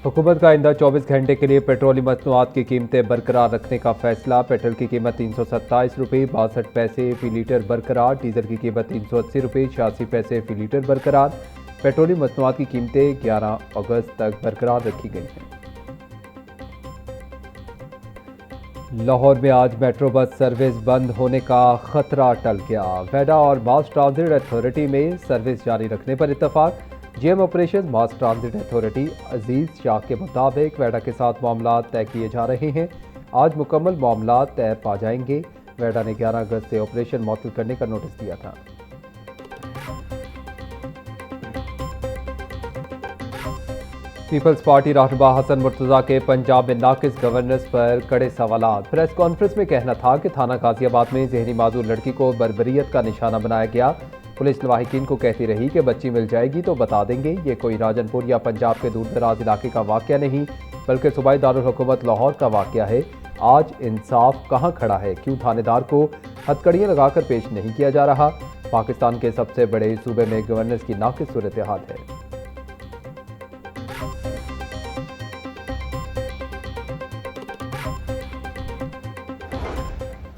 हुकूमत का आइंदा 24 घंटे के लिए पेट्रोलियम मसनूआत की कीमतें बरकरार रखने का फैसला। पेट्रोल की कीमत 327 रुपये 62 पैसे फी लीटर बरकरार। डीजल की कीमत 380 रुपये 86 पैसे फी लीटर बरकरार। पेट्रोलियम मसनूआत की कीमतें 11 अगस्त तक बरकरार रखी गई हैं। लाहौर में आज मेट्रो बस सर्विस बंद होने का खतरा टल गया। वेडा और मास ट्रांजिट अथॉरिटी में सर्विस जारी रखने पर इत्तफाक। GM operation mass transit authority Aziz Shah के मुताबिक वेडा के साथ मामला तय किए जा रहे हैं। आज मुकम्मल मामला तय पा जाएंगे। वेडा ने 11 अगस्त से ऑपरेशन मुअत्तल करने का नोटिस दिया था। पीपल्स पार्टी रहनुमा हसन मुर्तजा के पंजाब में नाकिस गवर्नेंस पर कड़े सवालात। प्रेस कॉन्फ्रेंस में कहना था कि थाना गाजियाबाद में जहनी माजूर लड़की को बर्बरियत का निशाना बनाया गया। पुलिस लवाहिकीन को कहती रही कि बच्ची मिल जाएगी तो बता देंगे। ये कोई राजनपुर या पंजाब के दूर दराज इलाके का वाक़या नहीं, बल्कि सूबाई दारुल हुकूमत लाहौर का वाक़या है। आज इंसाफ कहाँ खड़ा है? क्यों थानेदार को हथकड़ियाँ लगाकर पेश नहीं किया जा रहा? पाकिस्तान के सबसे बड़े सूबे में गवर्नेंस की नाकिस सूरत हाल है।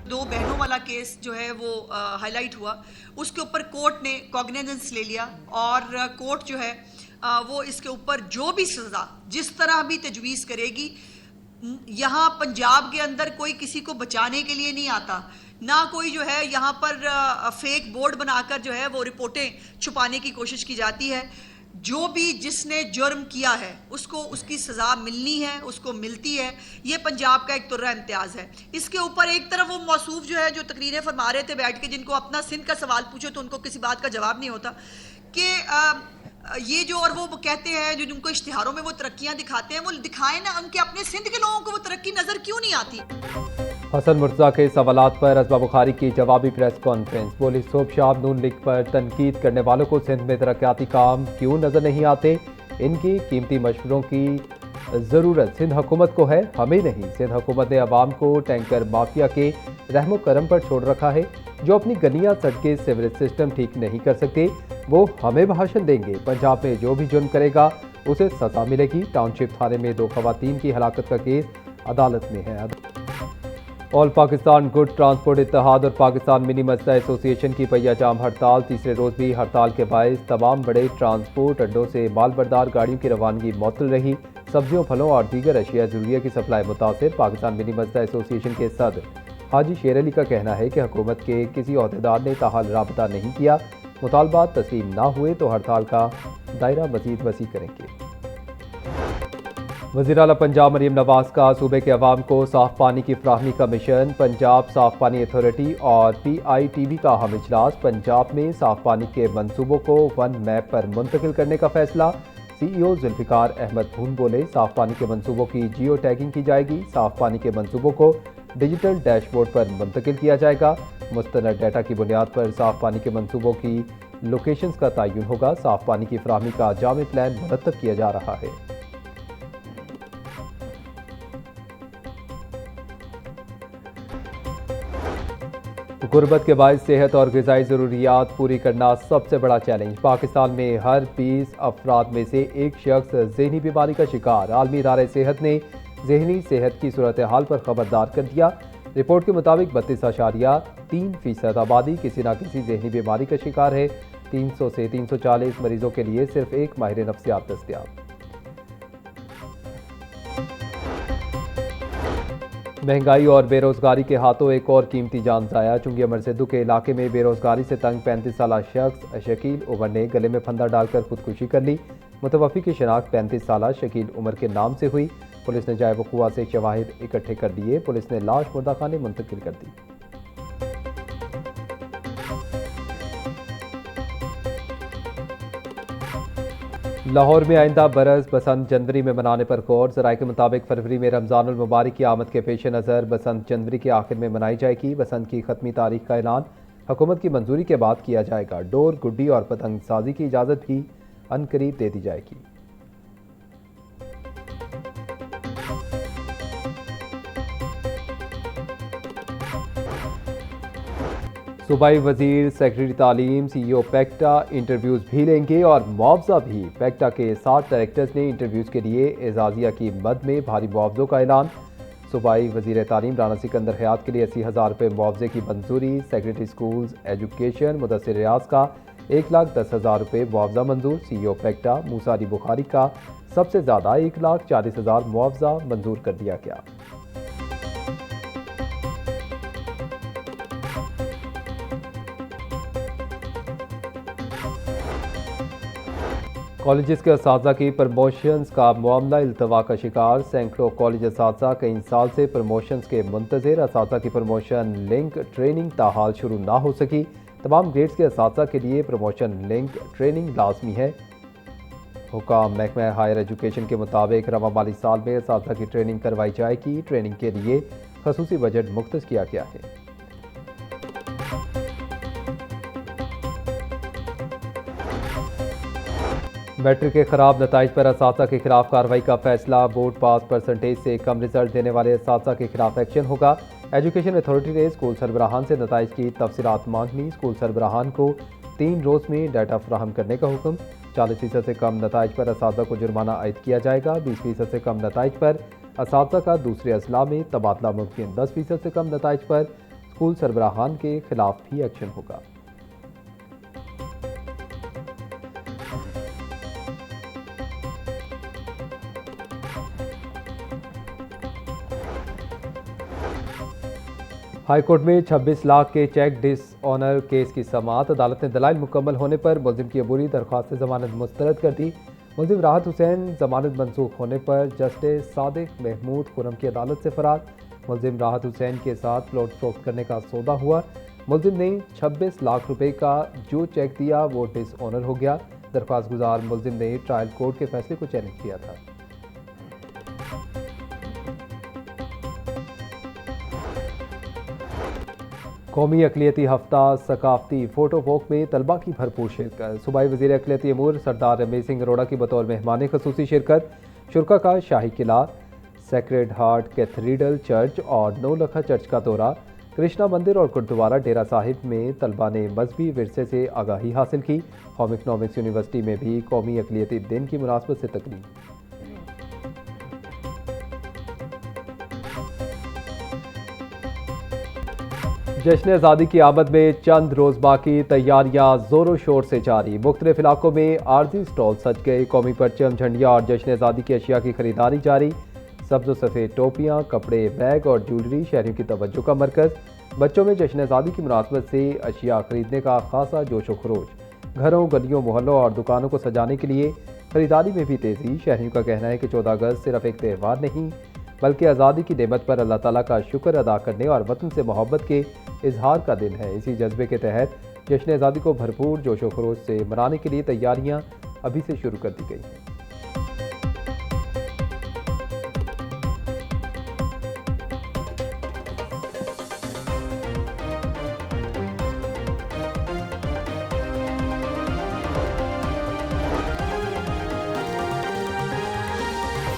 दो बहनों वाला केस जो है वो हाईलाइट हुआ, उसके ऊपर कोर्ट ने कॉग्निजेंस ले लिया और कोर्ट जो है वो इसके ऊपर जो भी सज़ा जिस तरह भी तजवीज़ करेगी। यहाँ पंजाब के अंदर कोई किसी को बचाने के लिए नहीं आता, ना कोई जो है यहाँ पर फेक बोर्ड बनाकर जो है वो रिपोर्टें छुपाने की कोशिश की जाती है। जो भी जिसने जुर्म किया है उसको उसकी सज़ा मिलनी है, उसको मिलती है। ये पंजाब का एक तुर्रा इम्तियाज़ है। इसके ऊपर एक तरफ वो मौसूफ जो है जो तकरीरें फरमा रहे थे बैठ के, जिनको अपना सिंध का सवाल पूछो तो उनको किसी बात का जवाब नहीं होता कि ये जो और वो कहते हैं जो जिनको इश्तिहारों में वो तरक्कियाँ दिखाते हैं, वो दिखाएं ना, उनके अपने सिंध के लोगों को वो तरक्की नज़र क्यों नहीं आती? हसन मुर्तजा के सवालात पर असबा बुखारी की जवाबी प्रेस कॉन्फ्रेंस। बोली सोब शाह नून लीग पर तनकीद करने वालों को सिंध में तरक्याती काम क्यों नजर नहीं आते? इनकी कीमती मशवरों की ज़रूरत सिंध हुकूमत को है, हमें नहीं। सिंध हुकूमत ने अवाम को टैंकर माफिया के रहमो करम पर छोड़ रखा है। जो अपनी गलियां सड़कें सिवरेज सिस्टम ठीक नहीं कर सकते वो हमें भाषण देंगे। पंजाब में जो भी जुर्म करेगा उसे सजा मिलेगी। टाउनशिप थाने में 2 खवातीन की हलाकत का केस अदालत में है। ऑल पाकिस्तान गुड ट्रांसपोर्ट इत्तेहाद और पाकिस्तान मिनी मजदा एसोसिएशन की पहिया जाम हड़ताल। तीसरे रोज भी हड़ताल के बायस तमाम बड़े ट्रांसपोर्ट अड्डों से मालबरदार गाड़ियों की रवानगी मुअत्तल रही। सब्जियों, फलों और दीगर अशिया ज़रूरिया की सप्लाई मुतासिर। पाकिस्तान मिनी मजदा एसोसिएशन के सदर हाजी शेर अली का कहना है कि हुकूमत के किसी ओहदेदार ने ताहाल राबता नहीं किया। मुतालबात तस्लीम ना हुए तो हड़ताल का दायरा मजीद वसी करेंगे। वज़ीर आला पंजाब मरीम नवाज का सूबे के अवाम को साफ पानी की फराहमी का मिशन। पंजाब साफ पानी अथॉरिटी और PITV का अहम इजलास। पंजाब में साफ पानी के मंसूबों को वन मैप पर मुंतकिल करने का फैसला। CEO जुल्फिकार अहमद भून बोले, साफ पानी के मंसूबों की जियो टैगिंग की जाएगी। साफ पानी के मंसूबों को डिजिटल डैशबोर्ड पर मुंतकिल किया जाएगा। मुस्तनद डाटा की बुनियाद पर साफ पानी के मंसूबों की लोकेशंस का तयन होगा। साफ पानी की फराहमी का जामी प्लान मुरतब किया जा रहा है। गुर्बत के बायस सेहत और ग़िज़ाई ज़रूरियात पूरी करना सबसे बड़ा चैलेंज। पाकिस्तान में हर 20 अफराद में से एक शख्स ज़हनी बीमारी का शिकार। आलमी इदारे सेहत ने ज़हनी सेहत की सूरत हाल पर खबरदार कर दिया। रिपोर्ट के मुताबिक 32.3% आबादी किसी न किसी ज़हनी बीमारी का शिकार है। 300 से 340 मरीजों के लिए सिर्फ एक माहिर नफ्सियात दस्तयाब। महंगाई और बेरोजगारी के हाथों एक और कीमती जान ज़ाया। चुंगी अमर सिद्धू के इलाके में बेरोजगारी से तंग 35 साला शख्स शकील उमर ने गले में फंदा डालकर खुदकुशी कर ली। मुतवफ़ी की शनाख्त 35 साला शकील उमर के नाम से हुई। पुलिस ने जाए वक़ुआ से शवाहिद इकट्ठे कर लिए। पुलिस ने लाश मुर्दाखाने मुंतकिल कर दी। लाहौर में आइंदा बरस बसंत जनवरी में मनाने पर गौर। ज़राए के मुताबिक फरवरी में रमज़ानुल मुबारक की आमद के पेश नज़र बसंत जनवरी के आखिर में मनाई जाएगी। बसंत की खत्मी तारीख का ऐलान हुकूमत की मंजूरी के बाद किया जाएगा। डोर, गुड्डी और पतंग साजी की इजाज़त भी अनकरीब दे दी जाएगी। सूबाई वजीर सेक्रेटरी तालीम CEO पैक्टा इंटरव्यूज़ भी लेंगे और मुआवजा भी। पैक्टा के 60 डायरेक्टर्स ने इंटरव्यूज़ के लिए एजाजिया की मद में भारी मुआवजों का ऐलान। सूबाई वजीर तालीम राना सिकंदर हयात के लिए 80,000 रुपये मुआवजे की मंजूरी। सेक्रेटरी स्कूल्स एजुकेशन मुदस्सिर रियाज का 1,10,000 रुपये मुआवजा मंजूर। CEO पैक्टा मूसा अली बुखारी का सबसे ज़्यादा 1,40,000 मुआवजा मंजूर कर दिया गया। कॉलेजेस के असातिज़ा की प्रमोशंस का मामला इल्तवा का शिकार। सैकड़ों कॉलेज असातिज़ा कई साल से प्रमोशंस के मुंतज़िर। असातिज़ा की प्रमोशन लिंक ट्रेनिंग ताहाल शुरू ना हो सकी। तमाम ग्रेड्स के असातिज़ा के लिए प्रमोशन लिंक ट्रेनिंग लाजमी है। हुकाम महकमा हायर एजुकेशन के मुताबिक रवा माली साल में असातिज़ा की ट्रेनिंग करवाई जाएगी। ट्रेनिंग के लिए खसूसी बजट मुख्तस किया गया है। मैट्रिक के खराब नताइज पर असातिज़ा के खिलाफ कार्रवाई का फैसला। बोर्ड पास परसेंटेज से कम रिजल्ट देने वाले असातिज़ा के खिलाफ एक्शन होगा। एजुकेशन अथॉरिटी ने स्कूल सरबराहान से नताइज की तफसीलात मांग ली। स्कूल सरबराहान को 3 रोज़ में डाटा फराहम करने का हुक्म। 40% से कम नताइज पर असातिज़ा को जुर्माना आयद किया जाएगा। 20% से कम नताइज पर असातिज़ा का दूसरे अजला में तबादला मुमकिन। 10% से कम नताइज पर स्कूल सरबराहान के खिलाफ भी एक्शन होगा। हाईकोर्ट में 26 लाख के चेक डिसऑनर केस की समाअत। अदालत ने दलाइल मुकम्मल होने पर मुलजिम की अबूरी दरख्वास्त से जमानत मुस्तरद कर दी। मुलजिम राहत हुसैन जमानत मनसूख होने पर जस्टिस सादिक महमूद खुरम की अदालत से फरार। मुलजिम राहत हुसैन के साथ प्लॉट फरोख्त करने का सौदा हुआ। मुलजिम ने 26 लाख रुपए का जो चेक दिया वो डिसऑनर हो गया। दरख्वास्त गुजार मुलजिम ने ट्रायल कोर्ट के फैसले को चैलेंज किया था। कौमी अक़लियती हफ्ता सकाफ़ती फ़ोटो वॉक में तलबा की भरपूर शिरकत। सूबाई वज़ीर अक़लियती अमूर सरदार रमेश सिंह अरोड़ा की बतौर मेहमान ख़ुसूसी शिरकत। शुरा का शाही किला, सेक्रेड हार्ट कैथेड्रल चर्च और नौलखा चर्च का दौरा। कृष्णा मंदिर और गुरुद्वारा डेरा साहिब में तलबा ने मजहबी विरसे से आगाही हासिल की। होम इकनॉमिक्स यूनिवर्सिटी में भी कौमी अक़लियती दिन की मुनासबत से तकरीब। जश्न आज़ादी की आमद में चंद रोज़ बाकी, तैयारियां जोरों शोर से जारी। मुख्तलिफ इलाकों में आर्जी स्टॉल सज गए। कौमी परचम, झंडिया और जश्न आज़ादी की अशिया की खरीदारी जारी। सब्ज़ व सफ़ेद टोपियां, कपड़े, बैग और ज्वेलरी शहरियों की तवज्जो का मरकज़। बच्चों में जश्न आज़ादी की मुनासबत से अशिया खरीदने का खासा जोश व खरोश। घरों, गलियों, मोहल्लों और दुकानों को सजाने के लिए खरीदारी में भी तेज़ी। शहरियों का कहना है कि 14 अगस्त सिर्फ एक त्यौहार नहीं बल्कि आज़ादी की नेमत पर अल्लाह ताला का शुक्र अदा करने और वतन से मोहब्बत के इजहार का दिन है। इसी जज्बे के तहत जश्न आज़ादी को भरपूर जोश व खरोश से मनाने के लिए तैयारियां अभी से शुरू कर दी गई हैं।